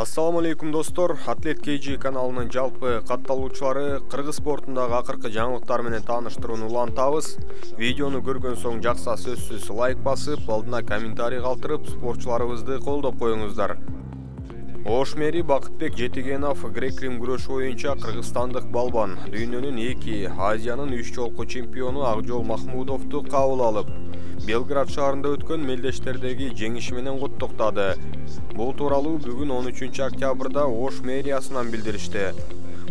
Ассаламу алейкум достор, Атлет KG каналынын жалпы катталуучулары кыргыз спортундагы акыркы жаңылыктар менен тааныштырууну улантабыз. Видеону көргөн соң жакса сөзсүз лайк басып, алдына комментарий калтырып, спортчуларыбызды колдоп коюңуздар. Ошмери Бакытбек Жетигенов грек-рим күрөшү боюнча кыргызстандык балбан дүйнөнүн 2, Азиянын 3 жолку чемпиону Акжол Махмудовду кабыл алып, Белград шаарында өткөн мелдештердеги жеңиши менен куттуктады. Бул тууралуу бүгүн 13 октябрда Ош мэриясынан билдиришти.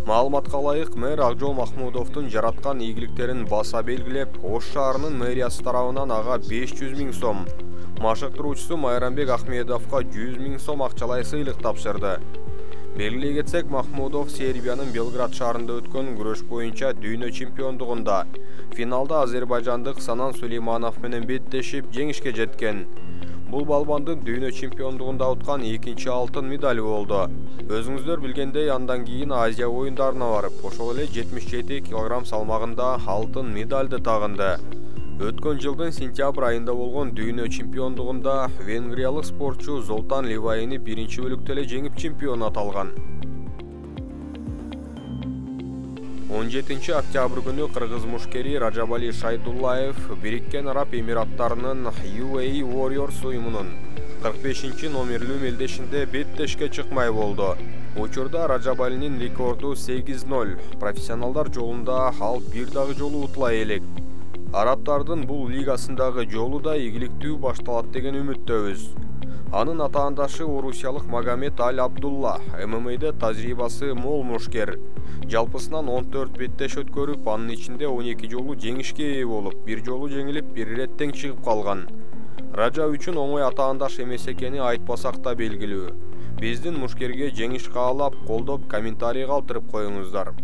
Маалыматка ылайык, мэр Акжол Махмудовдун жараткан ийгиликтерин баса белгилеп, Ош шаарынын мэриясы тарабынан ага 500 000 сом, машыктыруучусу Майрамбек Ахмедовго 100 000 сом акчалай сыйлык тапшырды. Белгилей кетсек, Махмудов Сербиянын Белград шаарында өткөн күрөш боюнча дүйнө чемпиондугунда финалда азербайжандык Санан Сулейманов менен беттешип жеңишке жеткен. Бул балбандын дүйнө чемпиондугунда уткан 2-чи алтын медали болду. Өзүңүздөр билгендей, андан кийин Азия оюндарына барып, ошол эле 77 кг салмагында алтын медальды тагынды. Өткөн жылдын сентябрь айында болгон дүйнө чемпиондугунда венгриялык спортчу Золтан Ливайни биринчи бөлүктө эле жеңип чемпион аталган. 17 октябрь күнү кыргыз мушкери Ражабали Шайдуллаев Бириккен Араб Эмираттарынын UAE Warriors уюмунун 45 номерлүү мелдешинде беттешке чыкмай болду. Учурда Ражабалинин рекорду 8-0. Профессионалдар жолунда ал бир дагы жолу утула элек. Арабтардын бул лигасындагы жолу да ийгиликтүү башталат деген үмүттөбүз. Анын атаандашы орусиялык Магомед Аль-Абдулла, ММА'де тажрыйбасы мол мушкер. Жалпысынан 14 беттеш өткөрүп, анын ичинде 12 жолу жеңишке ээ болуп, бир жолу жеңилип, бир ирет тең чыгып калган. Ража үчүн оңой атаандаш эмес экени айтпасак да белгилүү. Биздин мушкерге жеңиш каалап, колдоп, комментарий калтырып коюңуздар.